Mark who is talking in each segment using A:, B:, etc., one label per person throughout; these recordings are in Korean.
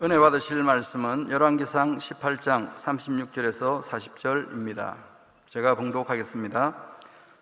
A: 은혜 받으실 말씀은 열왕기상 18장 36절에서 40절입니다. 제가 봉독하겠습니다.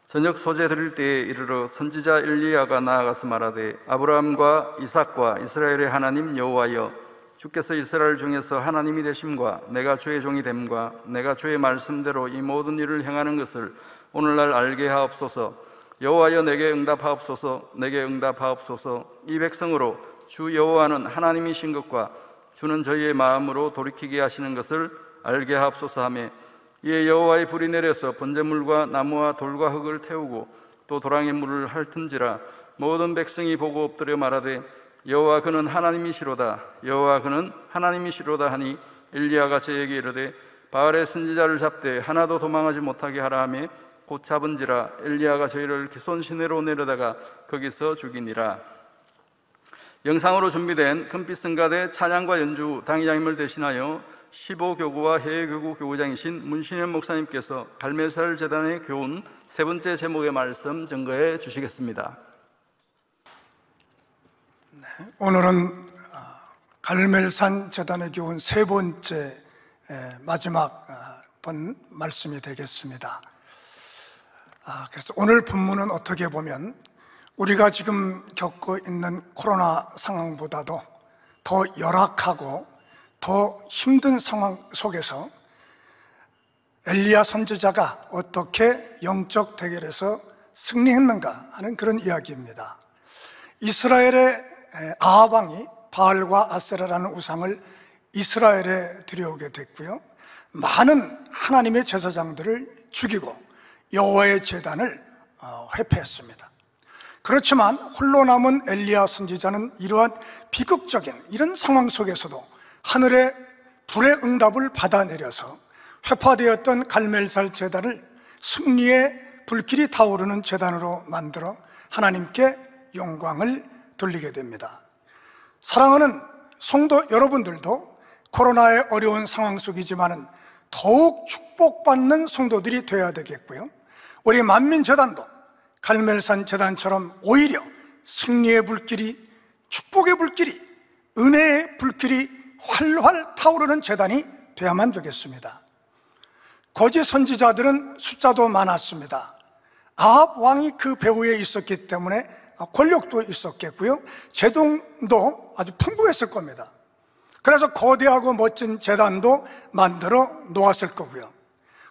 A: 저녁 소재 드릴 때에 이르러 선지자 엘리야가 나아가서 말하되 아브라함과 이삭과 이스라엘의 하나님 여호와여, 주께서 이스라엘 중에서 하나님이 되심과 내가 주의 종이 됨과 내가 주의 말씀대로 이 모든 일을 행하는 것을 오늘날 알게 하옵소서. 여호와여, 내게 응답하옵소서. 내게 응답하옵소서. 이 백성으로 주 여호와는 하나님이신 것과 주는 저희의 마음으로 돌이키게 하시는 것을 알게 하옵소서 하며, 이에 여호와의 불이 내려서 번제물과 나무와 돌과 흙을 태우고 또 도랑의 물을 핥은지라 모든 백성이 보고 엎드려 말하되 여호와 그는 하나님이시로다, 여호와 그는 하나님이시로다 하니, 엘리야가 저에게 이르되 바알의 선지자를 잡되 하나도 도망하지 못하게 하라 하며 곧 잡은지라 엘리야가 저희를 기손 시내로 내려다가 거기서 죽이니라. 영상으로 준비된 금빛 성가대 찬양과 연주 당의장님을 대신하여 15교구와 해외교구 교구장이신 문신현 목사님께서 갈멜살 재단의 교훈 세 번째 제목의 말씀 증거해 주시겠습니다.
B: 오늘은 갈멜산 재단의 교훈 세 번째 마지막 번 말씀이 되겠습니다. 그래서 오늘 본문은 어떻게 보면 우리가 지금 겪고 있는 코로나 상황보다도 더 열악하고 더 힘든 상황 속에서 엘리야 선지자가 어떻게 영적 대결에서 승리했는가 하는 그런 이야기입니다. 이스라엘의 아합 왕이 바알과 아세라라는 우상을 이스라엘에 들여오게 됐고요, 많은 하나님의 제사장들을 죽이고 여호와의 제단을 회폐했습니다. 그렇지만 홀로 남은 엘리야 선지자는 이러한 비극적인 이런 상황 속에서도 하늘의 불의 응답을 받아내려서 회파되었던 갈멜살 제단을 승리의 불길이 타오르는 제단으로 만들어 하나님께 영광을 돌리게 됩니다. 사랑하는 성도 여러분들도 코로나의 어려운 상황 속이지만은 더욱 축복받는 성도들이 되어야 되겠고요, 우리 만민재단도 갈멜산 재단처럼 오히려 승리의 불길이, 축복의 불길이, 은혜의 불길이 활활 타오르는 재단이 되어야만 되겠습니다. 거짓 선지자들은 숫자도 많았습니다. 아합 왕이 그 배후에 있었기 때문에 권력도 있었겠고요, 재동도 아주 풍부했을 겁니다. 그래서 거대하고 멋진 재단도 만들어 놓았을 거고요,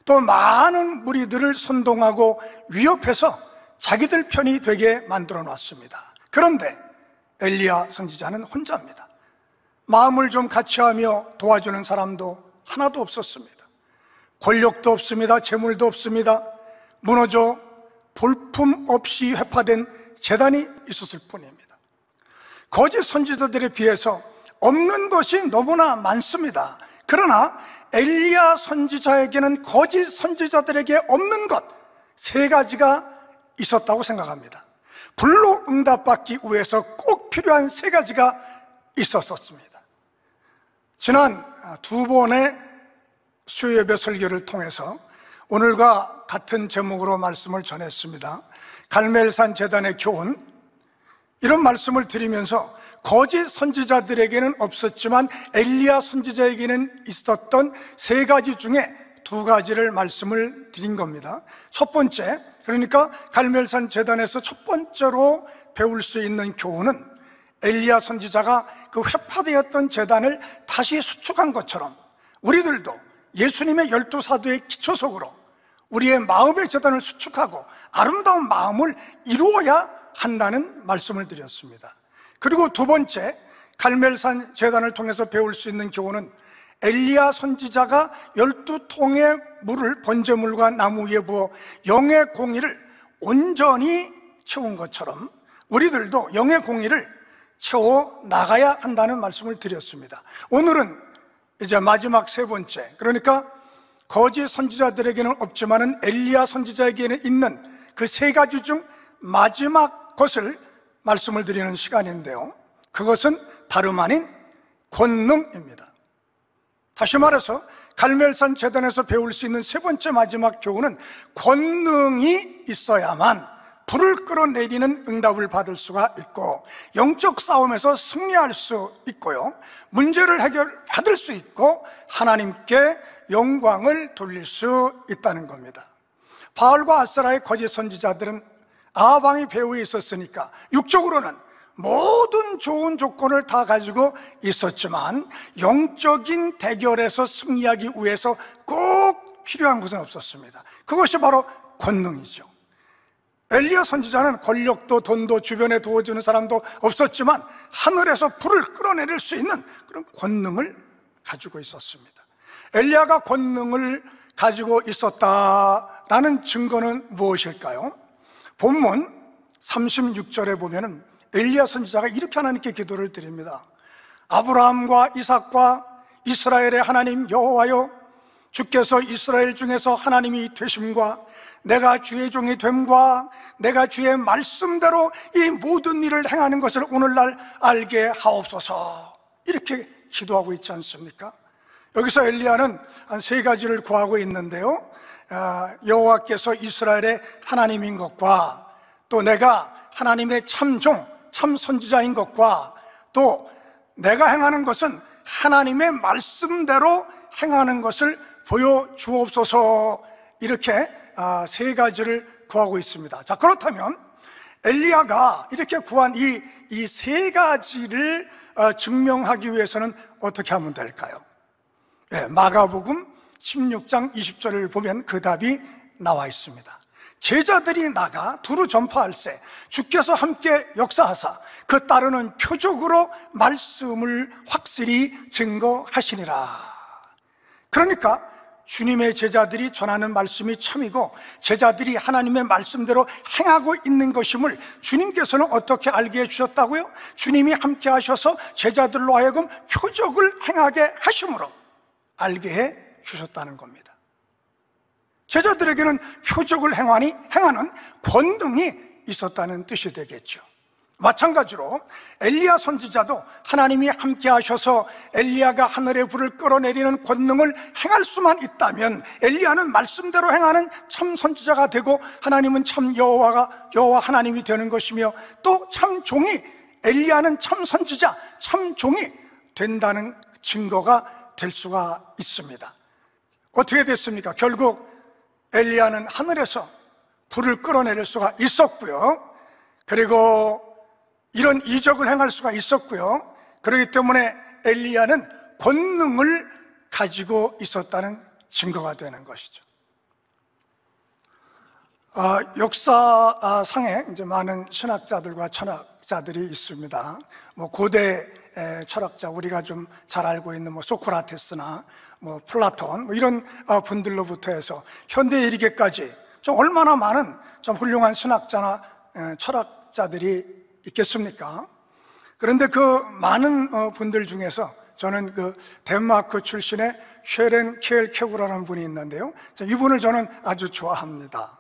B: 또 많은 무리들을 선동하고 위협해서 자기들 편이 되게 만들어 놨습니다. 그런데 엘리야 선지자는 혼자입니다. 마음을 좀 같이하며 도와주는 사람도 하나도 없었습니다. 권력도 없습니다. 재물도 없습니다. 무너져 볼품 없이 회파된 재단이 있었을 뿐입니다. 거짓 선지자들에 비해서 없는 것이 너무나 많습니다. 그러나 엘리야 선지자에게는 거짓 선지자들에게 없는 것 세 가지가 있었다고 생각합니다. 불로 응답받기 위해서 꼭 필요한 세 가지가 있었습니다. 지난 두 번의 수요예배 설교를 통해서 오늘과 같은 제목으로 말씀을 전했습니다. 갈멜산 재단의 교훈, 이런 말씀을 드리면서 거짓 선지자들에게는 없었지만 엘리야 선지자에게는 있었던 세 가지 중에 두 가지를 말씀을 드린 겁니다. 첫 번째, 그러니까 갈멜산 재단에서 첫 번째로 배울 수 있는 교훈은 엘리야 선지자가 그 회파되었던 재단을 다시 수축한 것처럼 우리들도 예수님의 12사도의 기초석으로 우리의 마음의 재단을 수축하고 아름다운 마음을 이루어야 한다는 말씀을 드렸습니다. 그리고 두 번째, 갈멜산 재단을 통해서 배울 수 있는 교훈은 엘리야 선지자가 12통의 물을 번제물과 나무 위에 부어 영의 공의를 온전히 채운 것처럼 우리들도 영의 공의를 채워 나가야 한다는 말씀을 드렸습니다. 오늘은 이제 마지막 세 번째, 그러니까 거짓 선지자들에게는 없지만은 엘리야 선지자에게는 있는 그 세 가지 중 마지막 것을 말씀을 드리는 시간인데요, 그것은 다름 아닌 권능입니다. 다시 말해서 갈멜산 재단에서 배울 수 있는 세 번째 마지막 교훈은 권능이 있어야만 불을 끌어내리는 응답을 받을 수가 있고, 영적 싸움에서 승리할 수 있고요, 문제를 해결받을 수 있고, 하나님께 영광을 돌릴 수 있다는 겁니다. 바알과 아세라의 거짓 선지자들은 아방이 배후에 있었으니까 육적으로는 모든 좋은 조건을 다 가지고 있었지만, 영적인 대결에서 승리하기 위해서 꼭 필요한 것은 없었습니다. 그것이 바로 권능이죠. 엘리야 선지자는 권력도 돈도 주변에 도와주는 사람도 없었지만 하늘에서 불을 끌어내릴 수 있는 그런 권능을 가지고 있었습니다. 엘리야가 권능을 가지고 있었다라는 증거는 무엇일까요? 본문 36절에 보면은 엘리야 선지자가 이렇게 하나님께 기도를 드립니다. 아브라함과 이삭과 이스라엘의 하나님 여호와여, 주께서 이스라엘 중에서 하나님이 되심과 내가 주의 종이 됨과 내가 주의 말씀대로 이 모든 일을 행하는 것을 오늘날 알게 하옵소서, 이렇게 기도하고 있지 않습니까? 여기서 엘리야는 한 세 가지를 구하고 있는데요, 여호와께서 이스라엘의 하나님인 것과, 또 내가 하나님의 참종, 참 선지자인 것과, 또 내가 행하는 것은 하나님의 말씀대로 행하는 것을 보여주옵소서, 이렇게 세 가지를 구하고 있습니다. 자, 그렇다면 엘리야가 이렇게 구한 이 세 가지를 증명하기 위해서는 어떻게 하면 될까요? 마가복음 16장 20절을 보면 그 답이 나와 있습니다. 제자들이 나가 두루 전파할세 주께서 함께 역사하사 그 따르는 표적으로 말씀을 확실히 증거하시니라. 그러니까 주님의 제자들이 전하는 말씀이 참이고 제자들이 하나님의 말씀대로 행하고 있는 것임을 주님께서는 어떻게 알게 해주셨다고요? 주님이 함께 하셔서 제자들로 하여금 표적을 행하게 하심으로 알게 해 주셨다는 겁니다. 제자들에게는 표적을 행하는 권능이 있었다는 뜻이 되겠죠. 마찬가지로 엘리야 선지자도 하나님이 함께 하셔서 엘리야가 하늘의 불을 끌어내리는 권능을 행할 수만 있다면 엘리야는 말씀대로 행하는 참 선지자가 되고 하나님은 참 여호와 하나님이 되는 것이며, 또 참 종이, 엘리야는 참 선지자, 참 종이 된다는 증거가 될 수가 있습니다. 어떻게 됐습니까? 결국 엘리야는 하늘에서 불을 끌어내릴 수가 있었고요, 그리고 이런 이적을 행할 수가 있었고요, 그렇기 때문에 엘리야는 권능을 가지고 있었다는 증거가 되는 것이죠. 역사상에 이제 많은 신학자들과 철학자들이 있습니다. 고대 철학자, 우리가 좀 잘 알고 있는 소크라테스나 플라톤 이런 분들로부터 해서 현대에 이르기까지 좀 얼마나 많은 좀 훌륭한 신학자나 철학자들이 있겠습니까? 그런데 그 많은 분들 중에서 저는 그 덴마크 출신의 쉐렌 키엘케고라는 분이 있는데요, 이분을 저는 아주 좋아합니다.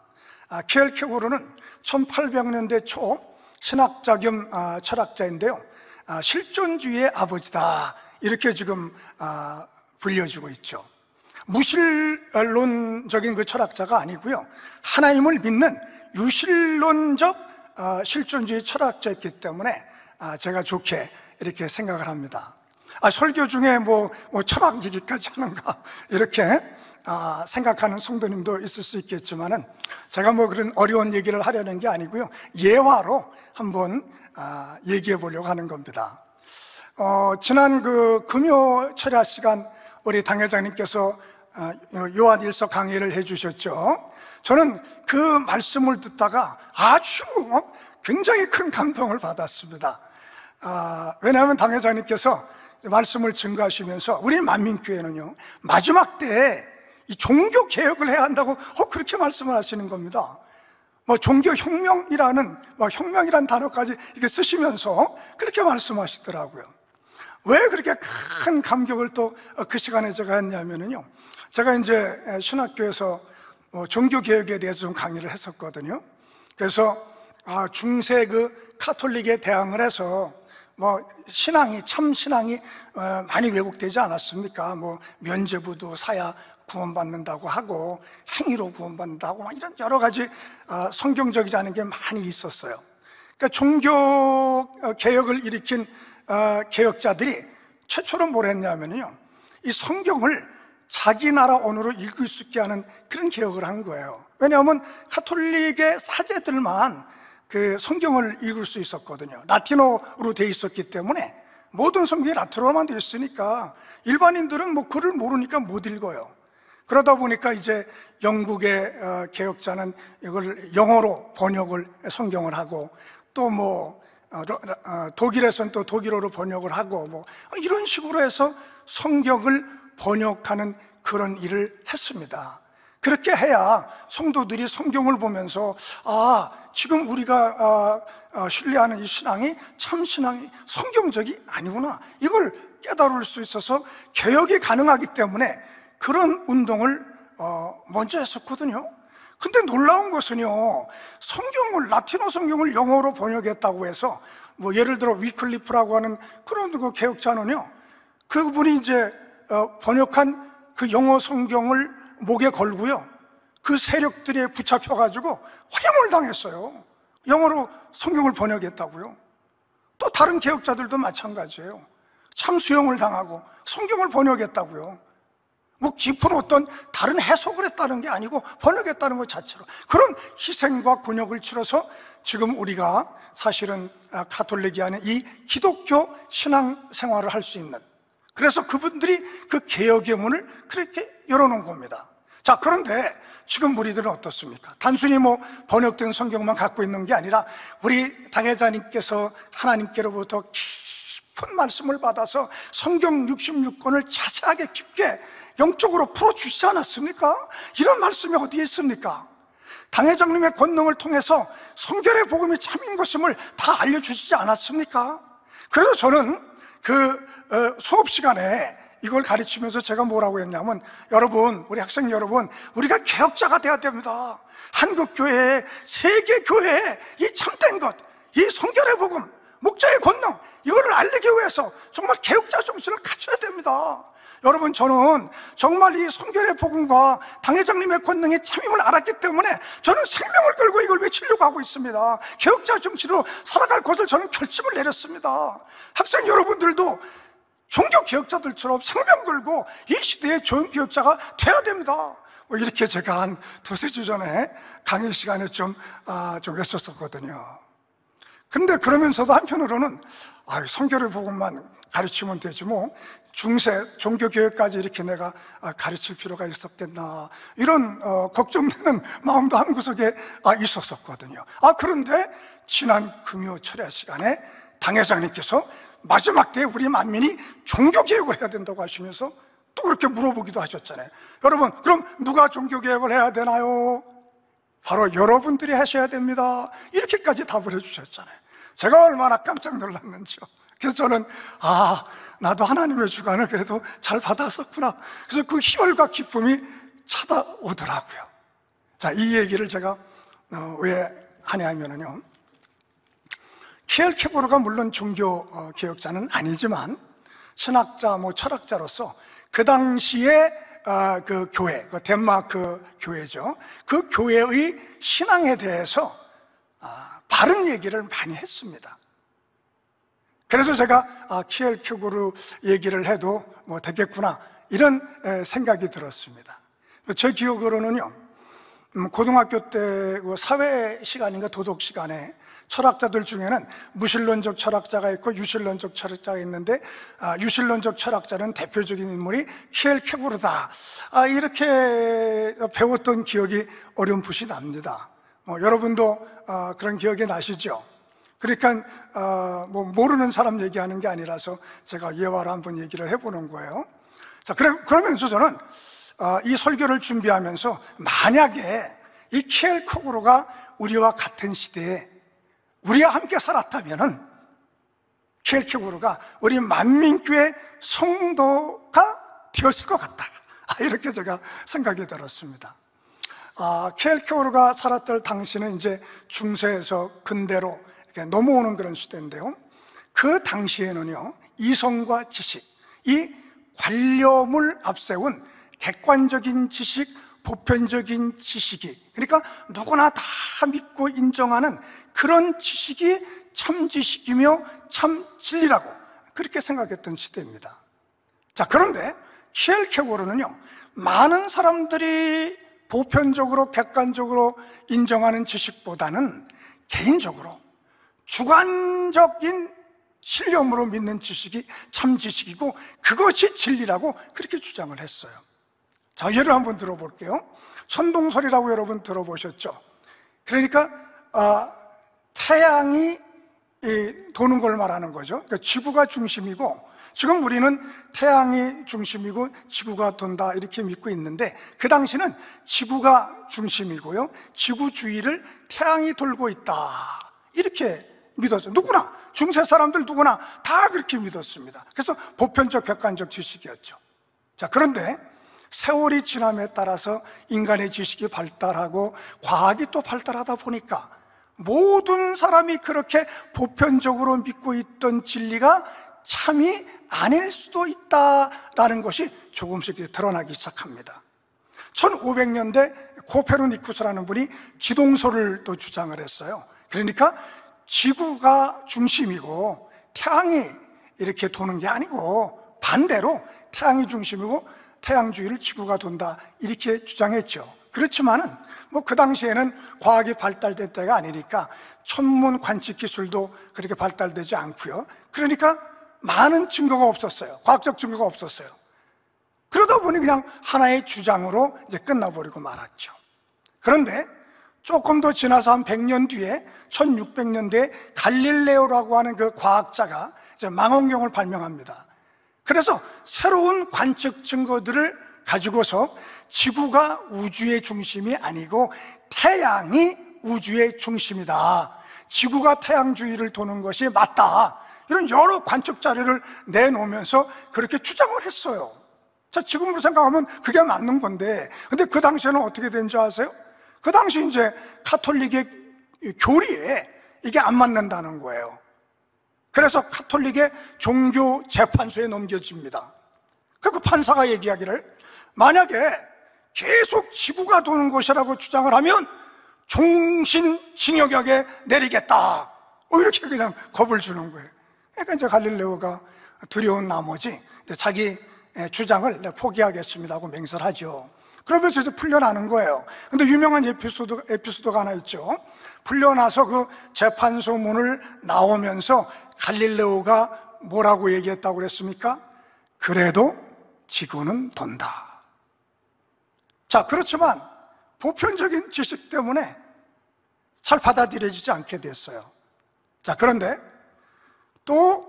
B: 키엘케고르는 1800년대 초 신학자 겸 철학자인데요, 실존주의의 아버지다, 이렇게 지금 불려지고 있죠. 무신론적인 그 철학자가 아니고요, 하나님을 믿는 유신론적 실존주의 철학자였기 때문에 제가 좋게 이렇게 생각을 합니다. 설교 중에 철학 얘기까지 하는가, 이렇게 생각하는 성도님도 있을 수 있겠지만은 제가 그런 어려운 얘기를 하려는 게 아니고요, 예화로 한번 얘기해 보려고 하는 겁니다. 지난 그 금요 철야 시간 우리 당회장님께서 요한일서 강의를 해주셨죠. 저는 그 말씀을 듣다가 아주 굉장히 큰 감동을 받았습니다. 왜냐하면 당회장님께서 말씀을 증거하시면서 우리 만민교회는요, 마지막 때에 이 종교 개혁을 해야 한다고 그렇게 말씀을 하시는 겁니다. 종교 혁명이라는 혁명이라는 단어까지 이렇게 쓰시면서 그렇게 말씀하시더라고요. 왜 그렇게 큰 감격을 또 그 시간에 제가 했냐면요, 제가 이제 신학교에서 종교 개혁에 대해서 좀 강의를 했었거든요. 그래서 중세 그 카톨릭에 대항을 해서 신앙이 참 신앙이 많이 왜곡되지 않았습니까? 면죄부도 사야 구원받는다고 하고 행위로 구원받는다고 막 이런 여러 가지 성경적이지 않은 게 많이 있었어요. 그러니까 종교 개혁을 일으킨 개혁자들이 최초로 뭘 했냐면요, 이 성경을 자기 나라 언어로 읽을 수 있게 하는 그런 개혁을 한 거예요. 왜냐하면 가톨릭의 사제들만 그 성경을 읽을 수 있었거든요. 라틴어로 돼 있었기 때문에 모든 성경이 라틴어로만 돼 있으니까 일반인들은 뭐 글을 모르니까 못 읽어요. 그러다 보니까 이제 영국의 개혁자는 이걸 영어로 번역을 성경을 하고, 또 뭐 독일에서는 또 독일어로 번역을 하고, 뭐 이런 식으로 해서 성경을 번역하는 그런 일을 했습니다. 그렇게 해야 성도들이 성경을 보면서 지금 우리가 신뢰하는 이 신앙이 참 신앙이 성경적이 아니구나, 이걸 깨달을 수 있어서 개혁이 가능하기 때문에 그런 운동을 먼저 했었거든요. 근데 놀라운 것은요, 성경을, 라틴어 성경을 영어로 번역했다고 해서 뭐 예를 들어 위클리프라고 하는 그런 그 개혁자는요, 그분이 이제 번역한 그 영어 성경을 목에 걸고요, 그 세력들에 붙잡혀가지고 화형을 당했어요. 영어로 성경을 번역했다고요. 또 다른 개혁자들도 마찬가지예요. 참수형을 당하고 성경을 번역했다고요. 뭐 깊은 어떤 다른 해석을 했다는 게 아니고 번역했다는 것 자체로 그런 희생과 곤욕을 치러서 지금 우리가 사실은 가톨릭이 하는 이 기독교 신앙생활을 할 수 있는, 그래서 그분들이 그 개혁의 문을 그렇게 열어놓은 겁니다. 자, 그런데 지금 우리들은 어떻습니까? 단순히 뭐 번역된 성경만 갖고 있는 게 아니라 우리 당회자님께서 하나님께로부터 깊은 말씀을 받아서 성경 66권을 자세하게 깊게 영적으로 풀어주시지 않았습니까? 이런 말씀이 어디에 있습니까? 당회장님의 권능을 통해서 성결의 복음이 참인 것임을 다 알려주시지 않았습니까? 그래서 저는 그 수업 시간에 이걸 가르치면서 제가 뭐라고 했냐면, 여러분, 우리 학생 여러분, 우리가 개혁자가 돼야 됩니다. 한국교회, 세계교회의 이 참된 것, 이 성결의 복음, 목자의 권능, 이거를 알리기 위해서 정말 개혁자 정신을 갖춰야 됩니다. 여러분, 저는 정말 이 성결의 복음과 당회장님의 권능의 참임을 알았기 때문에 저는 생명을 걸고 이걸 외치려고 하고 있습니다. 개혁자 정치로 살아갈 것을 저는 결심을 내렸습니다. 학생 여러분들도 종교 개혁자들처럼 생명 걸고 이 시대의 좋은 개혁자가 돼야 됩니다. 이렇게 제가 한 두세 주 전에 강의 시간에 좀 했었거든요. 근데 그러면서도 한편으로는 성결의 복음만 가르치면 되지 뭐 중세 종교개혁까지 이렇게 내가 가르칠 필요가 있었겠나, 이런 걱정되는 마음도 한구석에 있었었거든요. 그런데 지난 금요 철야 시간에 당회장님께서 마지막 때에 우리 만민이 종교개혁을 해야 된다고 하시면서 또 그렇게 물어보기도 하셨잖아요. 여러분, 그럼 누가 종교개혁을 해야 되나요? 바로 여러분들이 하셔야 됩니다. 이렇게까지 답을 해주셨잖아요. 제가 얼마나 깜짝 놀랐는지요. 그래서 저는 나도 하나님의 주관을 그래도 잘 받았었구나. 그래서 그 희열과 기쁨이 찾아오더라고요. 자, 이 얘기를 제가 왜 하냐면요, 키엘케고르가 물론 종교 개혁자는 아니지만 신학자, 철학자로서 그 당시에 그 교회, 그 덴마크 교회죠, 그 교회의 신앙에 대해서 바른 얘기를 많이 했습니다. 그래서 제가 키엘케고르 얘기를 해도 뭐 되겠구나, 이런 생각이 들었습니다. 제 기억으로는요, 고등학교 때 사회 시간인가 도덕 시간에 철학자들 중에는 무신론적 철학자가 있고 유신론적 철학자가 있는데, 유신론적 철학자는 대표적인 인물이 키엘케고르다, 이렇게 배웠던 기억이 어렴풋이 납니다. 여러분도 그런 기억이 나시죠? 그러니까 모르는 사람 얘기하는 게 아니라서 제가 예화를 한번 얘기를 해보는 거예요. 자, 그러면서 저는 이 설교를 준비하면서 만약에 이 키엘케고르가 우리와 같은 시대에 우리와 함께 살았다면은 키엘케고르가 우리 만민교회 성도가 되었을 것 같다, 이렇게 제가 생각이 들었습니다. 키엘케고르가 살았던 당시는 이제 중세에서 근대로 이렇게 넘어오는 그런 시대인데요, 그 당시에는요, 이성과 지식, 이 관념을 앞세운 객관적인 지식, 보편적인 지식이, 그러니까 누구나 다 믿고 인정하는 그런 지식이 참 지식이며 참 진리라고 그렇게 생각했던 시대입니다. 자, 그런데 키엘케고르는요, 많은 사람들이 보편적으로 객관적으로 인정하는 지식보다는 개인적으로 주관적인 신념으로 믿는 지식이 참 지식이고 그것이 진리라고 그렇게 주장을 했어요. 자, 예를 한번 들어볼게요. 천동설이라고 여러분 들어보셨죠? 그러니까 태양이 도는 걸 말하는 거죠. 그러니까 지구가 중심이고, 지금 우리는 태양이 중심이고 지구가 돈다 이렇게 믿고 있는데, 그 당시는 지구가 중심이고요, 지구 주위를 태양이 돌고 있다 이렇게 믿었어요. 누구나, 중세 사람들 누구나 다 그렇게 믿었습니다. 그래서 보편적 객관적 지식이었죠. 자, 그런데 세월이 지남에 따라서 인간의 지식이 발달하고 과학이 또 발달하다 보니까 모든 사람이 그렇게 보편적으로 믿고 있던 진리가 참이 아닐 수도 있다라는 것이 조금씩 드러나기 시작합니다. 1500년대 코페르니쿠스라는 분이 지동설을 또 주장을 했어요. 그러니까 지구가 중심이고 태양이 이렇게 도는 게 아니고 반대로 태양이 중심이고 태양 주위를 지구가 돈다 이렇게 주장했죠. 그렇지만은 뭐 그 당시에는 과학이 발달될 때가 아니니까 천문 관측 기술도 그렇게 발달되지 않고요, 그러니까 많은 증거가 없었어요. 과학적 증거가 없었어요. 그러다 보니 그냥 하나의 주장으로 이제 끝나버리고 말았죠. 그런데 조금 더 지나서 한 100년 뒤에 1600년대에 갈릴레오라고 하는 그 과학자가 이제 망원경을 발명합니다. 그래서 새로운 관측 증거들을 가지고서 지구가 우주의 중심이 아니고 태양이 우주의 중심이다, 지구가 태양 주위를 도는 것이 맞다, 이런 여러 관측 자료를 내놓으면서 그렇게 주장을 했어요. 자, 지금으로 생각하면 그게 맞는 건데, 근데 그 당시에는 어떻게 된 줄 아세요? 그 당시 이제 카톨릭의 교리에 이게 안 맞는다는 거예요. 그래서 카톨릭의 종교 재판소에 넘겨집니다. 그 판사가 얘기하기를, 만약에 계속 지구가 도는 것이라고 주장을 하면 종신징역에 내리겠다, 이렇게 그냥 겁을 주는 거예요. 그러니까 이제 갈릴레오가 두려운 나머지 자기 주장을 포기하겠습니다 하고 맹세를 하죠. 그러면서 이제 풀려나는 거예요. 근데 유명한 에피소드가 하나 있죠. 풀려나서 그 재판소 문을 나오면서 갈릴레오가 뭐라고 얘기했다고 그랬습니까? 그래도 지구는 돈다. 자, 그렇지만 보편적인 지식 때문에 잘 받아들여지지 않게 됐어요. 자, 그런데 또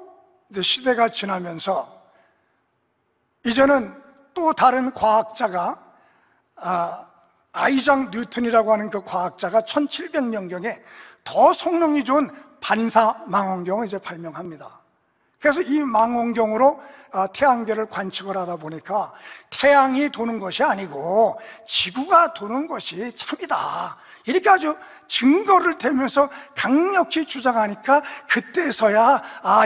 B: 이제 시대가 지나면서 이제는 또 다른 과학자가 아이작 뉴턴이라고 하는 그 과학자가 1700년경에 더 성능이 좋은 반사 망원경을 이제 발명합니다. 그래서 이 망원경으로 태양계를 관측을 하다 보니까 태양이 도는 것이 아니고 지구가 도는 것이 참이다, 이렇게 아주 증거를 대면서 강력히 주장하니까 그때서야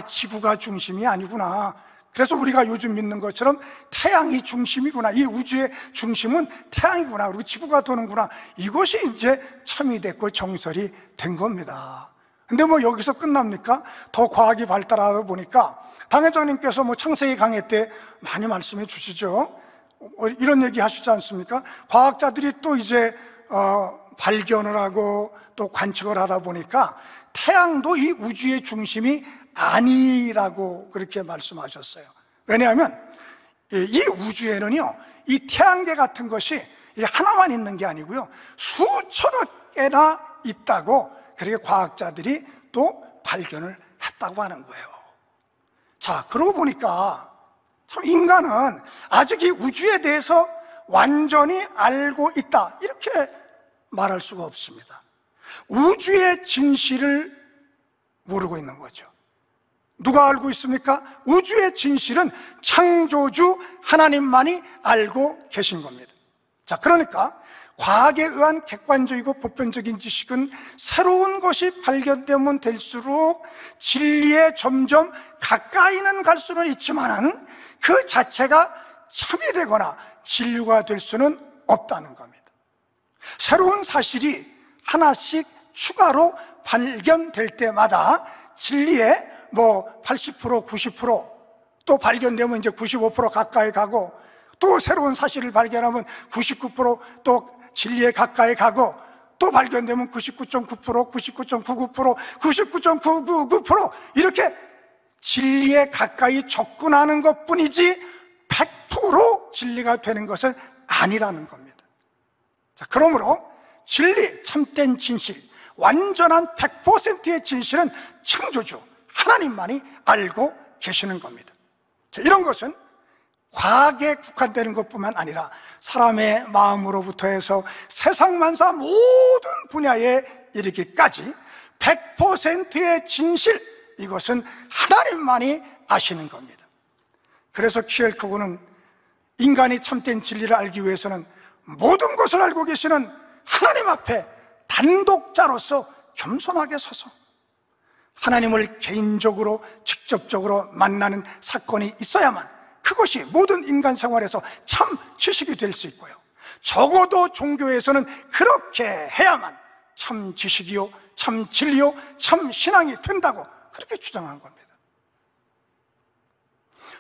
B: 지구가 중심이 아니구나, 그래서 우리가 요즘 믿는 것처럼 태양이 중심이구나, 이 우주의 중심은 태양이구나, 그리고 지구가 도는구나, 이것이 이제 참이 됐고 정설이 된 겁니다. 근데 뭐 여기서 끝납니까? 더 과학이 발달하다 보니까 당회장님께서 뭐 창세기 강의 때 많이 말씀해 주시죠. 이런 얘기 하시지 않습니까? 과학자들이 또 이제 발견을 하고 또 관측을 하다 보니까 태양도 이 우주의 중심이 아니라고 그렇게 말씀하셨어요. 왜냐하면 이 우주에는요, 이 태양계 같은 것이 하나만 있는 게 아니고요, 수천억 개나 있다고 그렇게 과학자들이 또 발견을 했다고 하는 거예요. 자, 그러고 보니까 참 인간은 아직 이 우주에 대해서 완전히 알고 있다, 이렇게 말할 수가 없습니다. 우주의 진실을 모르고 있는 거죠. 누가 알고 있습니까? 우주의 진실은 창조주 하나님만이 알고 계신 겁니다. 자, 그러니까 과학에 의한 객관적이고 보편적인 지식은 새로운 것이 발견되면 될수록 진리에 점점 가까이는 갈 수는 있지만은 그 자체가 참이 되거나 진리가 될 수는 없다는 겁니다. 새로운 사실이 하나씩 추가로 발견될 때마다 진리의 80%, 90%또 발견되면 이제 95% 가까이 가고, 또 새로운 사실을 발견하면 99%또 진리에 가까이 가고, 또 발견되면 99.9%, 99.99%, 99.999% 이렇게 진리에 가까이 접근하는 것뿐이지 100% 진리가 되는 것은 아니라는 겁니다. 자, 그러므로 진리, 참된 진실, 완전한 100%의 진실은 창조주 하나님만이 알고 계시는 겁니다. 자, 이런 것은 과학에 국한되는 것뿐만 아니라 사람의 마음으로부터 해서 세상 만사 모든 분야에 이르기까지 100%의 진실, 이것은 하나님만이 아시는 겁니다. 그래서 키엘케고르는 인간이 참된 진리를 알기 위해서는 모든 것을 알고 계시는 하나님 앞에 단독자로서 겸손하게 서서 하나님을 개인적으로 직접적으로 만나는 사건이 있어야만 그것이 모든 인간 생활에서 참 지식이 될 수 있고요, 적어도 종교에서는 그렇게 해야만 참 지식이요, 참 진리요, 참 신앙이 된다고 그렇게 주장한 겁니다.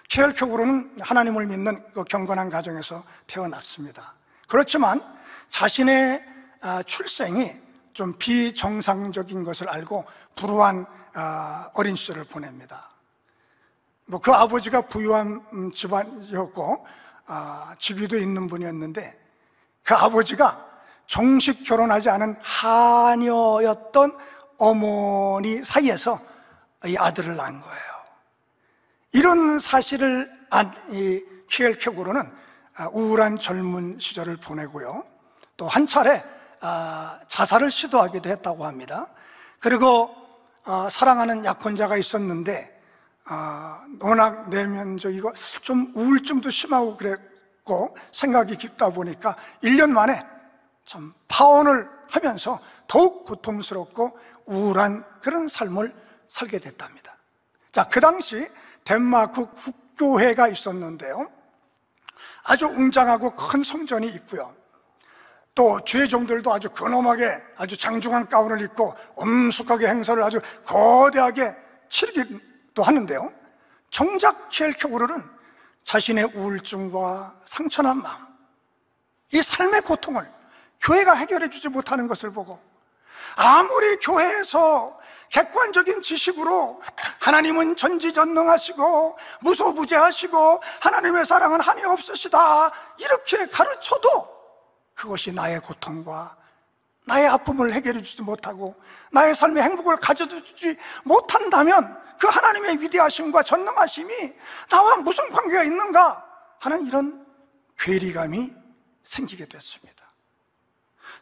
B: 키엘케고르는 하나님을 믿는 경건한 가정에서 태어났습니다. 그렇지만 자신의 출생이 좀 비정상적인 것을 알고 불우한 어린 시절을 보냅니다. 그 아버지가 부유한 집안이었고 직위도 있는 분이었는데, 그 아버지가 정식 결혼하지 않은 하녀였던 어머니 사이에서 이 아들을 낳은 거예요. 이런 사실을 안 키엘케고르는 우울한 젊은 시절을 보내고요, 또 한 차례 자살을 시도하기도 했다고 합니다. 그리고 사랑하는 약혼자가 있었는데 워낙 내면적이고 좀 우울증도 심하고 그랬고 생각이 깊다 보니까 1년 만에 참 파혼을 하면서 더욱 고통스럽고 우울한 그런 삶을 살게 됐답니다. 자, 그 당시 덴마크 국교회가 있었는데요, 아주 웅장하고 큰 성전이 있고요, 또 주의종들도 아주 근엄하게 아주 장중한 가운을 입고 엄숙하게 행사를 아주 거대하게 치르기도 하는데요, 정작 키엘케고르는 자신의 우울증과 상처난 마음, 이 삶의 고통을 교회가 해결해 주지 못하는 것을 보고, 아무리 교회에서 객관적인 지식으로 하나님은 전지전능하시고 무소부재하시고 하나님의 사랑은 한이 없으시다 이렇게 가르쳐도 그것이 나의 고통과 나의 아픔을 해결해 주지 못하고 나의 삶의 행복을 가져다 주지 못한다면 그 하나님의 위대하심과 전능하심이 나와 무슨 관계가 있는가 하는 이런 괴리감이 생기게 됐습니다.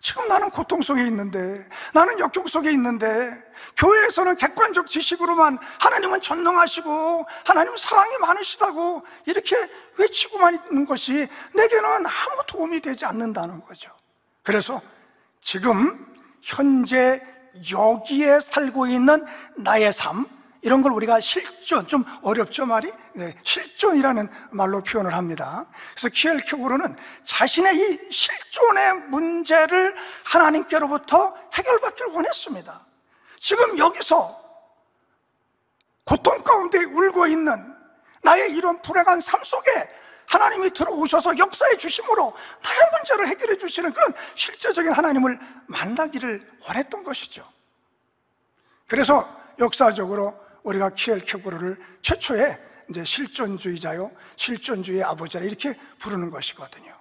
B: 지금 나는 고통 속에 있는데, 나는 역경 속에 있는데, 교회에서는 객관적 지식으로만 하나님은 전능하시고 하나님은 사랑이 많으시다고 이렇게 외치고만 있는 것이 내게는 아무 도움이 되지 않는다는 거죠. 그래서 지금 현재 여기에 살고 있는 나의 삶, 이런 걸 우리가 실존, 좀 어렵죠 말이? 네, 실존이라는 말로 표현을 합니다. 그래서 키엘케고르는 자신의 이 실존의 문제를 하나님께로부터 해결받기를 원했습니다. 지금 여기서 고통 가운데 울고 있는 나의 이런 불행한 삶 속에 하나님이 들어오셔서 역사해 주심으로 나의 문제를 해결해 주시는 그런 실제적인 하나님을 만나기를 원했던 것이죠. 그래서 역사적으로 우리가 키엘케고르를 최초의 이제 실존주의자요, 실존주의의 아버지라 이렇게 부르는 것이거든요.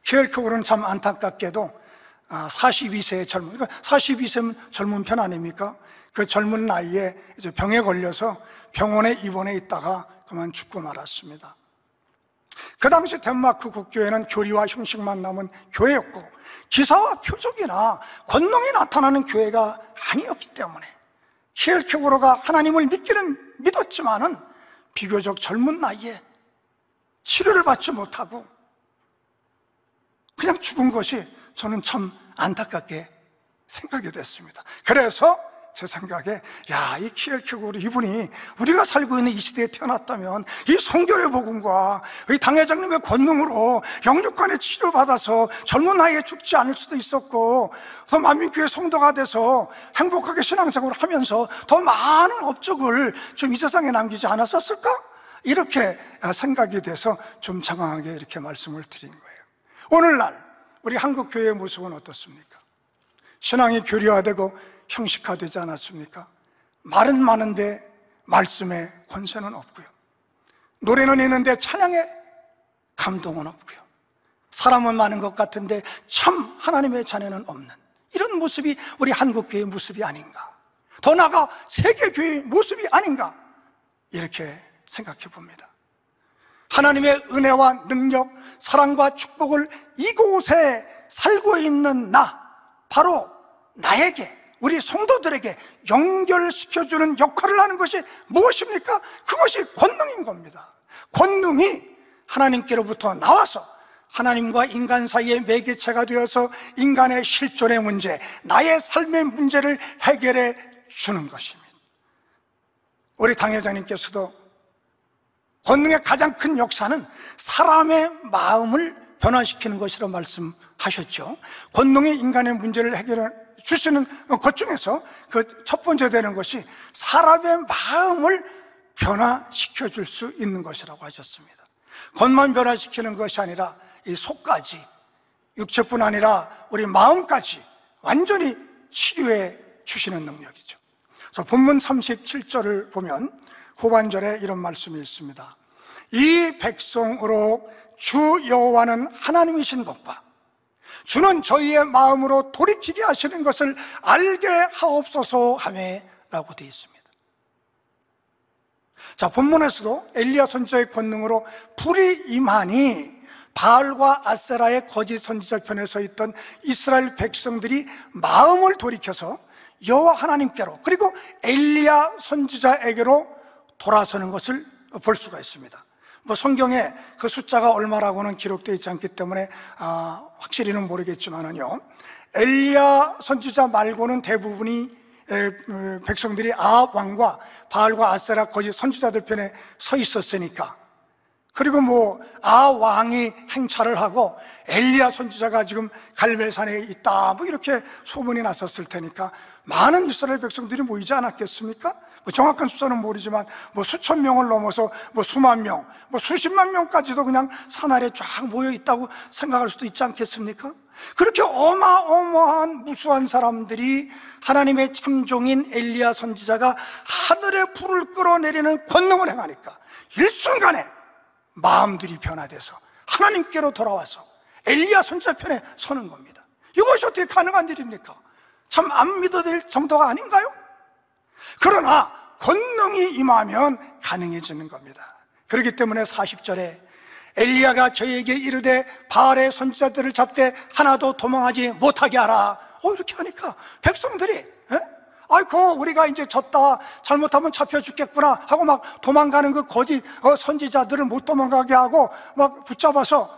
B: 키엘케고르는 참 안타깝게도 42세의 젊은, 그러니까 42세면 젊은 편 아닙니까? 그 젊은 나이에 이제 병에 걸려서 병원에 입원해 있다가 그만 죽고 말았습니다. 그 당시 덴마크 국교회는 교리와 형식만 남은 교회였고 기사와 표적이나 권능이 나타나는 교회가 아니었기 때문에 키엘케고르가 하나님을 믿기는 믿었지만은 비교적 젊은 나이에 치료를 받지 못하고 그냥 죽은 것이 저는 참 안타깝게 생각이 됐습니다. 그래서 제 생각에 이 키엘케고르 이분이 우리가 살고 있는 이 시대에 태어났다면 이 성결의 복음과 이 당회장님의 권능으로 영육간에 치료받아서 젊은 나이에 죽지 않을 수도 있었고, 더 만민교회 성도가 돼서 행복하게 신앙생활을 하면서 더 많은 업적을 좀 이 세상에 남기지 않았었을까? 이렇게 생각이 돼서 좀 장황하게 이렇게 말씀을 드린 거예요. 오늘날 우리 한국교회의 모습은 어떻습니까? 신앙이 교류화되고 형식화되지 않았습니까? 말은 많은데 말씀에 권세는 없고요, 노래는 있는데 찬양에 감동은 없고요, 사람은 많은 것 같은데 참 하나님의 자녀는 없는 이런 모습이 우리 한국교회의 모습이 아닌가, 더 나아가 세계교회의 모습이 아닌가, 이렇게 생각해 봅니다. 하나님의 은혜와 능력, 사랑과 축복을 이곳에 살고 있는 바로 나에게, 우리 성도들에게 연결시켜주는 역할을 하는 것이 무엇입니까? 그것이 권능인 겁니다. 권능이 하나님께로부터 나와서 하나님과 인간 사이의 매개체가 되어서 인간의 실존의 문제, 나의 삶의 문제를 해결해 주는 것입니다. 우리 당회장님께서도 권능의 가장 큰 역사는 사람의 마음을 변화시키는 것이라고 말씀하셨죠. 권능이 인간의 문제를 해결해 주시는 것 중에서 그 첫 번째 되는 것이 사람의 마음을 변화시켜 줄 수 있는 것이라고 하셨습니다. 겉만 변화시키는 것이 아니라 이 속까지, 육체뿐 아니라 우리 마음까지 완전히 치유해 주시는 능력이죠. 본문 37절을 보면 후반절에 이런 말씀이 있습니다. 이 백성으로 주 여호와는 하나님이신 것과 주는 저희의 마음으로 돌이키게 하시는 것을 알게 하옵소서 하매라고 되어 있습니다. 본문에서도 엘리야 선지자의 권능으로 불이 임하니 바알과 아세라의 거짓 선지자 편에 서 있던 이스라엘 백성들이 마음을 돌이켜서 여호와 하나님께로, 그리고 엘리야 선지자에게로 돌아서는 것을 볼 수가 있습니다. 성경에 그 숫자가 얼마라고는 기록되어 있지 않기 때문에 확실히는 모르겠지만은요, 엘리야 선지자 말고는 대부분이 백성들이 아합 왕과 바알과 아세라 거짓 선지자들 편에 서 있었으니까, 그리고 아합 왕이 행차를 하고 엘리야 선지자가 지금 갈멜산에 있다 이렇게 소문이 났었을 테니까 많은 이스라엘 백성들이 모이지 않았겠습니까? 정확한 숫자는 모르지만 수천 명을 넘어서 수만 명, 수십만 명까지도 그냥 산 아래 쫙 모여 있다고 생각할 수도 있지 않겠습니까? 그렇게 어마어마한 무수한 사람들이 하나님의 참종인 엘리야 선지자가 하늘의 불을 끌어내리는 권능을 행하니까 일순간에 마음들이 변화돼서 하나님께로 돌아와서 엘리야 선지자 편에 서는 겁니다. 이것이 어떻게 가능한 일입니까? 참 안 믿어도 될 정도가 아닌가요? 그러나 권능이 임하면 가능해지는 겁니다. 그렇기 때문에 40절에 엘리야가 저희에게 이르되 바알의 선지자들을 잡되 하나도 도망하지 못하게 하라, 이렇게 하니까 백성들이 아이고 우리가 이제 졌다, 잘못하면 잡혀 죽겠구나 하고 막 도망가는 그 거짓 선지자들을 못 도망가게 하고 막 붙잡아서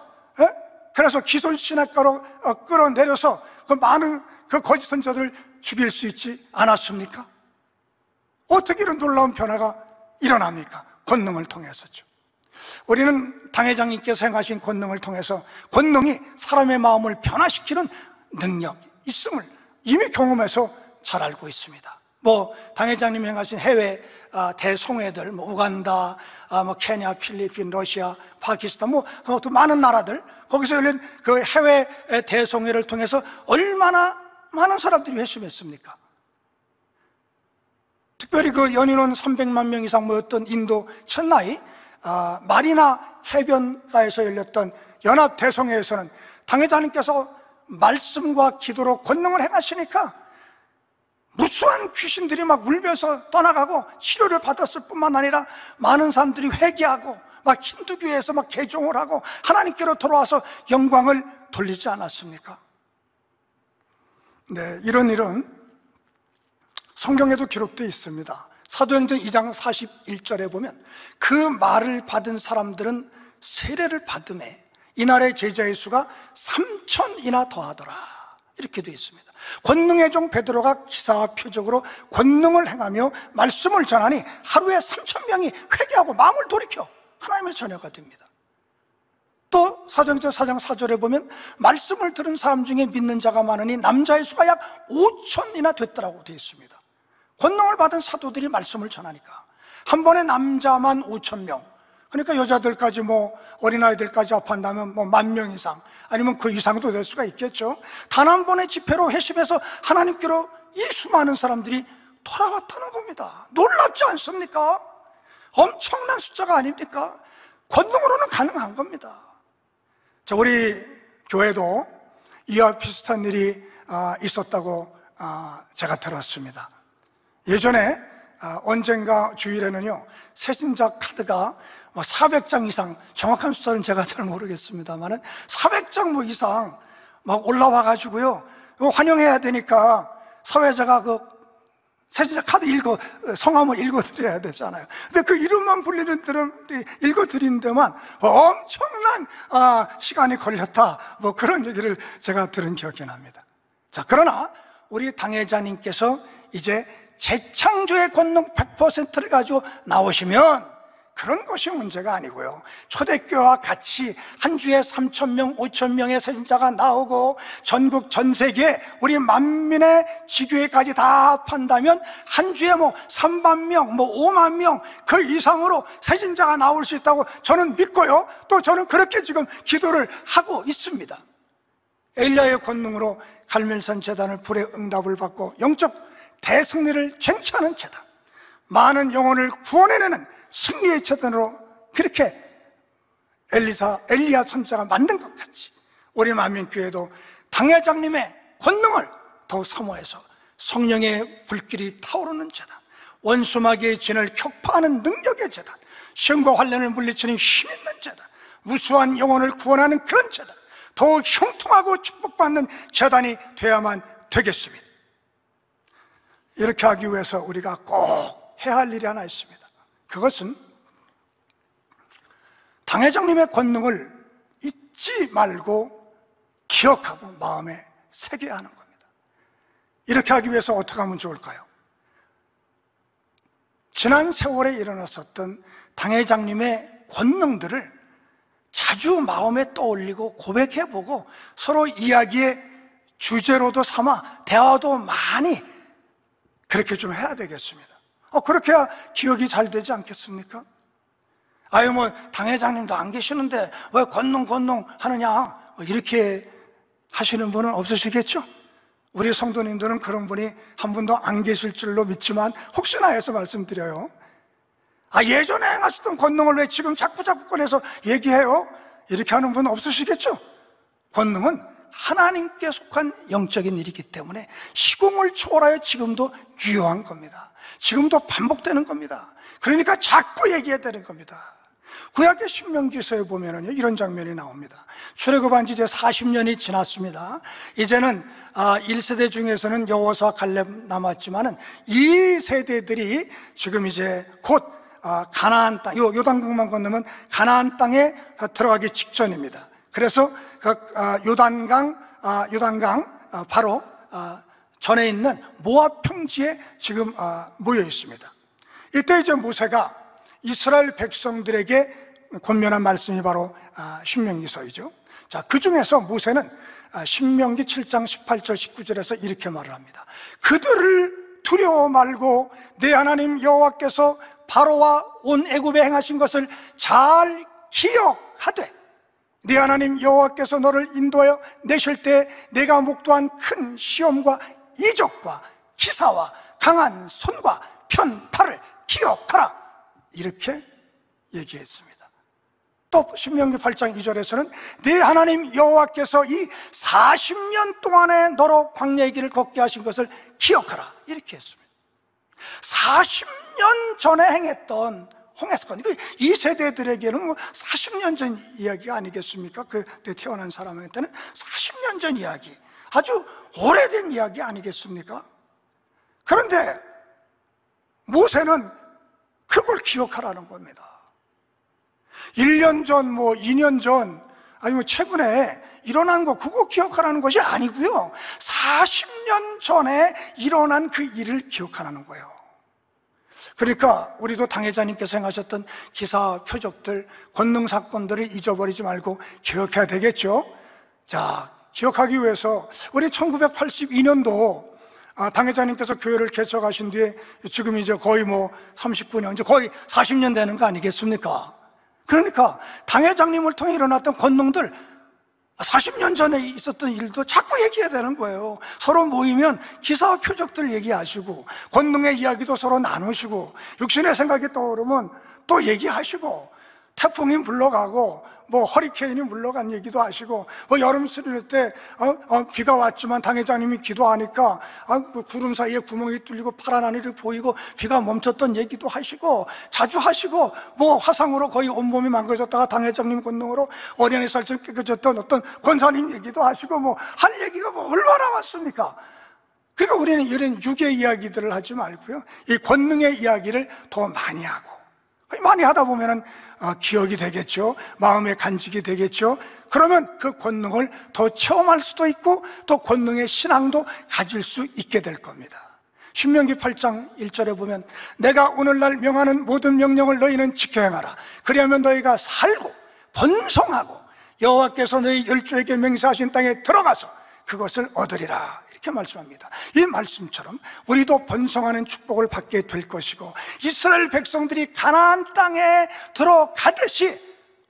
B: 그래서 기솔시냇가로 끌어내려서 그 많은 그 거짓 선지자들을 죽일 수 있지 않았습니까? 어떻게 이런 놀라운 변화가 일어납니까? 권능을 통해서죠. 우리는 당회장님께서 행하신 권능을 통해서 권능이 사람의 마음을 변화시키는 능력이 있음을 이미 경험해서 잘 알고 있습니다. 당회장님이 행하신 해외 대송회들, 우간다, 케냐, 필리핀, 러시아, 파키스탄, 또 많은 나라들, 거기서 열린 그 해외 대송회를 통해서 얼마나 많은 사람들이 회심했습니까? 특별히 그 연인원 300만 명 이상 모였던 인도 첸나이 마리나 해변가에서 열렸던 연합 대송회에서는 당회장님께서 말씀과 기도로 권능을 행하시니까 무수한 귀신들이 막 울면서 떠나가고 치료를 받았을 뿐만 아니라 많은 사람들이 회개하고 막 힌두교에서 막 개종을 하고 하나님께로 돌아와서 영광을 돌리지 않았습니까? 네, 이런 일은 성경에도 기록되어 있습니다. 사도행전 2장 41절에 보면 그 말을 받은 사람들은 세례를 받음에 이날의 제자의 수가 3,000이나 더하더라, 이렇게 되어 있습니다. 권능의 종 베드로가 기사와 표적으로 권능을 행하며 말씀을 전하니 하루에 3,000명이 회개하고 마음을 돌이켜 하나님의 자녀가 됩니다. 또 사도행전 4장 4절에 보면 말씀을 들은 사람 중에 믿는 자가 많으니 남자의 수가 약 5,000이나 됐더라고 되어 있습니다. 권능을 받은 사도들이 말씀을 전하니까 한 번에 남자만 5,000명, 그러니까 여자들까지 어린아이들까지 합한다면 10,000명 이상, 아니면 그 이상도 될 수가 있겠죠. 단 한 번의 집회로 회심해서 하나님께로 이 수많은 사람들이 돌아왔다는 겁니다. 놀랍지 않습니까? 엄청난 숫자가 아닙니까? 권능으로는 가능한 겁니다. 자, 우리 교회도 이와 비슷한 일이 있었다고 제가 들었습니다. 예전에 언젠가 주일에는요, 새신자 카드가 400장 이상, 정확한 숫자는 제가 잘 모르겠습니다만 400장 이상 막 올라와가지고요, 환영해야 되니까 사회자가 그 새신자 카드 성함을 읽어드려야 되잖아요. 근데 그 이름만 불리는 데는 읽어드리는 데만 엄청난 시간이 걸렸다, 그런 얘기를 제가 들은 기억이 납니다. 자, 그러나 우리 당회자님께서 이제 재창조의 권능 100%를 가지고 나오시면 그런 것이 문제가 아니고요, 초대교회와 같이 한 주에 3,000명, 5,000명의 새신자가 나오고 전국 전 세계 우리 만민의 지교회까지 다 합한다면 한 주에 3만 명, 5만 명 그 이상으로 새신자가 나올 수 있다고 저는 믿고요, 또 저는 그렇게 지금 기도를 하고 있습니다. 엘리야의 권능으로 갈멜산 제단을 불의 응답을 받고 영적 대승리를 쟁취하는 제단, 많은 영혼을 구원해내는 승리의 제단으로 그렇게 엘리야 선지자가 만든 것 같이 우리 만민교회도 당회장님의 권능을 더 사모해서 성령의 불길이 타오르는 제단, 원수마귀의 진을 격파하는 능력의 제단, 시험과 환난을 물리치는 힘 있는 제단, 무수한 영혼을 구원하는 그런 제단, 더 형통하고 축복받는 제단이 되어야만 되겠습니다. 이렇게 하기 위해서 우리가 꼭 해야 할 일이 하나 있습니다. 그것은 당회장님의 권능을 잊지 말고 기억하고 마음에 새겨야 하는 겁니다. 이렇게 하기 위해서 어떻게 하면 좋을까요? 지난 세월에 일어났었던 당회장님의 권능들을 자주 마음에 떠올리고 고백해보고 서로 이야기의 주제로도 삼아 대화도 많이 그렇게 좀 해야 되겠습니다. 그렇게 해야 기억이 잘 되지 않겠습니까? 당회장님도 안 계시는데 왜 권능 하느냐, 이렇게 하시는 분은 없으시겠죠? 우리 성도님들은 그런 분이 한 분도 안 계실 줄로 믿지만 혹시나 해서 말씀드려요. 예전에 행하셨던 권능을 왜 지금 자꾸 꺼내서 얘기해요? 이렇게 하는 분은 없으시겠죠? 권능은 하나님께 속한 영적인 일이기 때문에 시공을 초월하여 지금도 유효한 겁니다. 지금도 반복되는 겁니다. 그러니까 자꾸 얘기해야 되는 겁니다. 구약의 신명기서에 보면은 이런 장면이 나옵니다. 출애굽한 지 이제 40년이 지났습니다. 이제는 1세대 중에서는 여호수아 갈렙 남았지만은 이 세대들이 지금 이제 곧 가나안 땅, 요단강만 건너면 가나안 땅에 들어가기 직전입니다. 그래서 요단강 바로 전에 있는 모압 평지에 지금 모여 있습니다. 이때 이제 모세가 이스라엘 백성들에게 권면한 말씀이 바로 신명기서이죠. 자, 그 중에서 모세는 신명기 7장 18절 19절에서 이렇게 말을 합니다. 그들을 두려워 말고 내 하나님 여호와께서 바로와 온 애굽에 행하신 것을 잘 기억하되 네 하나님 여호와께서 너를 인도하여 내실 때 내가 목도한 큰 시험과 이적과 기사와 강한 손과 편팔을 기억하라, 이렇게 얘기했습니다. 또 신명기 8장 2절에서는 네 하나님 여호와께서 이 40년 동안에 너로 광야의 길을 걷게 하신 것을 기억하라, 이렇게 했습니다. 40년 전에 행했던 홍해사건, 이 세대들에게는 40년 전 이야기가 아니겠습니까? 그때 태어난 사람한테는 40년 전 이야기, 아주 오래된 이야기 아니겠습니까? 그런데 모세는 그걸 기억하라는 겁니다. 1년 전, 2년 전, 아니면 최근에 일어난 거, 그거 기억하라는 것이 아니고요, 40년 40년 전에 일어난 그 일을 기억하라는 거예요. 그러니까 우리도 당회자님께서 행하셨던 기사 표적들, 권능 사건들을 잊어버리지 말고 기억해야 되겠죠. 자, 기억하기 위해서 우리 1982년도 당회자님께서 교회를 개척하신 뒤에 지금 이제 거의 39년, 이제 거의 40년 되는 거 아니겠습니까? 그러니까 당회장님을 통해 일어났던 권능들, 40년 전에 있었던 일도 자꾸 얘기해야 되는 거예요. 서로 모이면 기사와 표적들 얘기하시고, 권능의 이야기도 서로 나누시고, 육신의 생각이 떠오르면 또 얘기하시고, 태풍이 물러가고 허리케인이 물러간 얘기도 하시고, 여름 스릴 때 비가 왔지만 당회장님이 기도하니까 그 구름 사이에 구멍이 뚫리고 파란 하늘이 보이고 비가 멈췄던 얘기도 하시고 자주 하시고, 화상으로 거의 온몸이 망가졌다가 당회장님 권능으로 어린이 살처럼 깨끗해졌던 어떤 권사님 얘기도 하시고, 할 얘기가 얼마나 많습니까? 그러니까 우리는 이런 육의 이야기들을 하지 말고요, 이 권능의 이야기를 더 많이 하고, 많이 하다 보면은 기억이 되겠죠. 마음의 간직이 되겠죠. 그러면 그 권능을 더 체험할 수도 있고 또 권능의 신앙도 가질 수 있게 될 겁니다. 신명기 8장 1절에 보면 내가 오늘날 명하는 모든 명령을 너희는 지켜 행하라. 그리하면 너희가 살고 번성하고 여호와께서 너희 열조에게 맹세하신 땅에 들어가서 그것을 얻으리라, 이렇게 말씀합니다. 이 말씀처럼 우리도 번성하는 축복을 받게 될 것이고, 이스라엘 백성들이 가나안 땅에 들어가듯이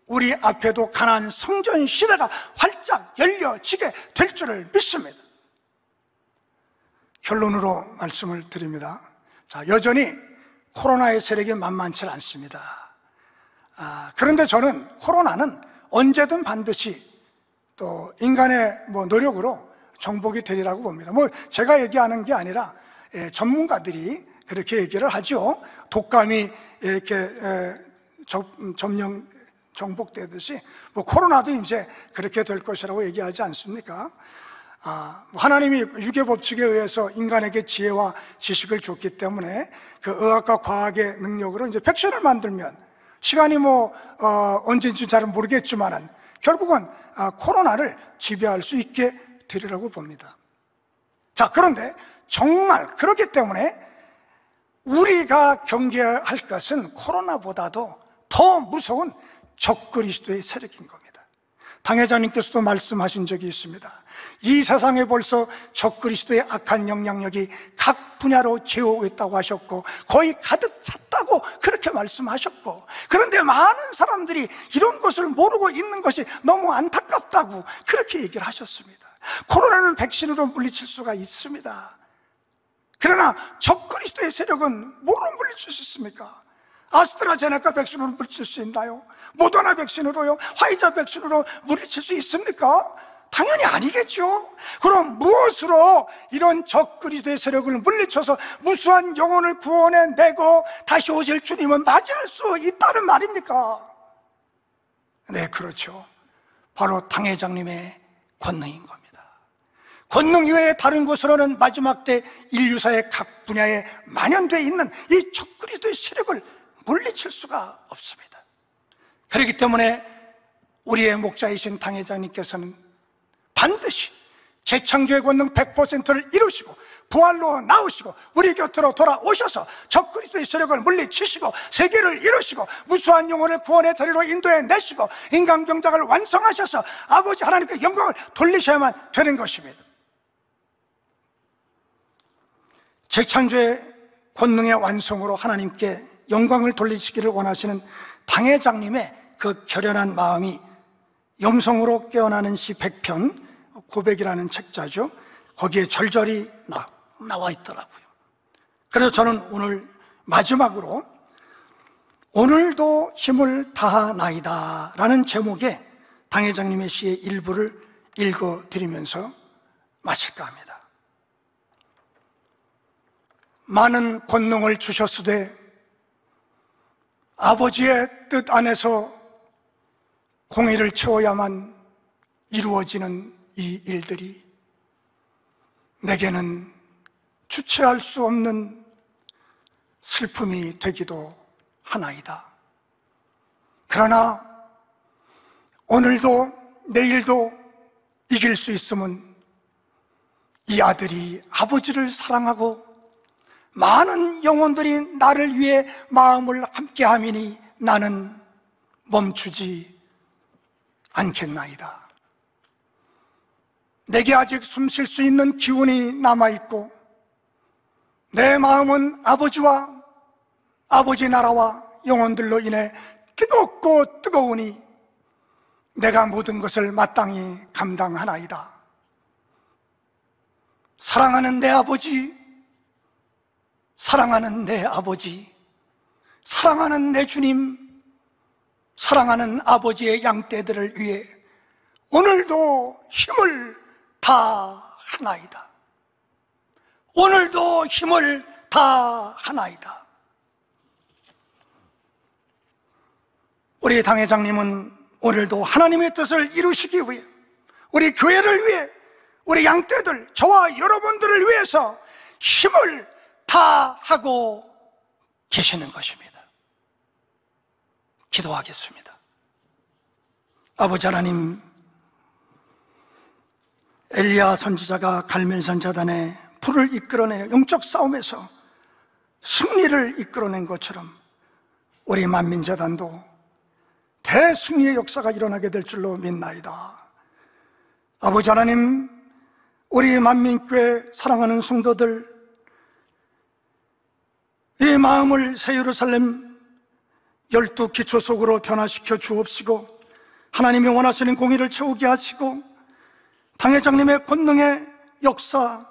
B: 우리 앞에도 가나안 성전 시대가 활짝 열려지게 될 줄을 믿습니다. 결론으로 말씀을 드립니다. 자, 여전히 코로나의 세력이 만만치 않습니다. 그런데 저는 코로나는 언제든 반드시 또 인간의 노력으로 정복이 되리라고 봅니다. 제가 얘기하는 게 아니라 전문가들이 그렇게 얘기를 하죠. 독감이 이렇게 정복되듯이 코로나도 이제 그렇게 될 것이라고 얘기하지 않습니까? 하나님이 유괴 법칙에 의해서 인간에게 지혜와 지식을 줬기 때문에 그 의학과 과학의 능력으로 이제 백신을 만들면 시간이 언제인지 잘 모르겠지만은 결국은 코로나를 지배할 수 있게 되리라고 봅니다. 자, 그런데 정말 그렇기 때문에 우리가 경계할 것은 코로나보다도 더 무서운 적그리스도의 세력인 겁니다. 당회자님께서도 말씀하신 적이 있습니다. 이 세상에 벌써 적그리스도의 악한 영향력이 각 분야로 채우고 있다고 하셨고 거의 가득 찼다고 그렇게 말씀하셨고, 그런데 많은 사람들이 이런 것을 모르고 있는 것이 너무 안타깝다고 그렇게 얘기를 하셨습니다. 코로나는 백신으로 물리칠 수가 있습니다. 그러나 적그리스도의 세력은 뭐로 물리칠 수 있습니까? 아스트라제네카 백신으로 물리칠 수 있나요? 모더나 백신으로요? 화이자 백신으로 물리칠 수 있습니까? 당연히 아니겠죠. 그럼 무엇으로 이런 적그리스도의 세력을 물리쳐서 무수한 영혼을 구원해내고 다시 오실 주님은 맞이할 수 있다는 말입니까? 네, 그렇죠. 바로 당회장님의 권능인 겁니다. 권능 이외에 다른 곳으로는 마지막 때 인류사의 각 분야에 만연되어 있는 이 적그리스도의 세력을 물리칠 수가 없습니다. 그렇기 때문에 우리의 목자이신 당회장님께서는 반드시 재창조의 권능 100%를 이루시고 부활로 나오시고 우리 곁으로 돌아오셔서 적그리스도의 세력을 물리치시고 세계를 이루시고 무수한 영혼을 구원의 자리로 인도해 내시고 인간병작을 완성하셔서 아버지 하나님께 영광을 돌리셔야만 되는 것입니다. 재창조의 권능의 완성으로 하나님께 영광을 돌리시기를 원하시는 당회장님의 그 결연한 마음이 영성으로 깨어나는 시 100편 고백이라는 책자죠. 거기에 절절히 나와 있더라고요. 그래서 저는 오늘 마지막으로 오늘도 힘을 다하나이다 라는 제목의 당회장님의 시의 일부를 읽어드리면서 마칠까 합니다. 많은 권능을 주셨으되 아버지의 뜻 안에서 공의를 채워야만 이루어지는 이 일들이 내게는 주체할 수 없는 슬픔이 되기도 하나이다. 그러나 오늘도 내일도 이길 수 있음은 이 아들이 아버지를 사랑하고 많은 영혼들이 나를 위해 마음을 함께함이니 나는 멈추지 않겠나이다. 내게 아직 숨 쉴 수 있는 기운이 남아있고 내 마음은 아버지와 아버지 나라와 영혼들로 인해 뜨겁고 뜨거우니 내가 모든 것을 마땅히 감당하나이다. 사랑하는 내 아버지, 사랑하는 내 아버지, 사랑하는 내 주님, 사랑하는 아버지의 양떼들을 위해 오늘도 힘을 다하나이다. 오늘도 힘을 다하나이다. 우리 당회장님은 오늘도 하나님의 뜻을 이루시기 위해, 우리 교회를 위해, 우리 양떼들, 저와 여러분들을 위해서 힘을 다하고 계시는 것입니다. 기도하겠습니다. 아버지 하나님, 엘리야 선지자가 갈멜산자단에 불을 이끌어내는 영적 싸움에서 승리를 이끌어낸 것처럼 우리 만민자단도 대승리의 역사가 일어나게 될 줄로 믿나이다. 아버지 하나님, 우리 만민교회 사랑하는 성도들, 이 마음을 새 예루살렘 12기초 속으로 변화시켜 주옵시고 하나님이 원하시는 공의를 채우게 하시고 당회장님의 권능의 역사,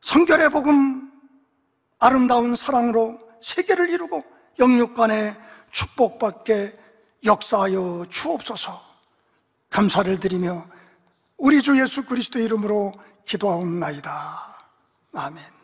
B: 성결의 복음, 아름다운 사랑으로 세계를 이루고 영육간에 축복받게 역사하여 주옵소서. 감사를 드리며 우리 주 예수 그리스도의 이름으로 기도하옵나이다. 아멘.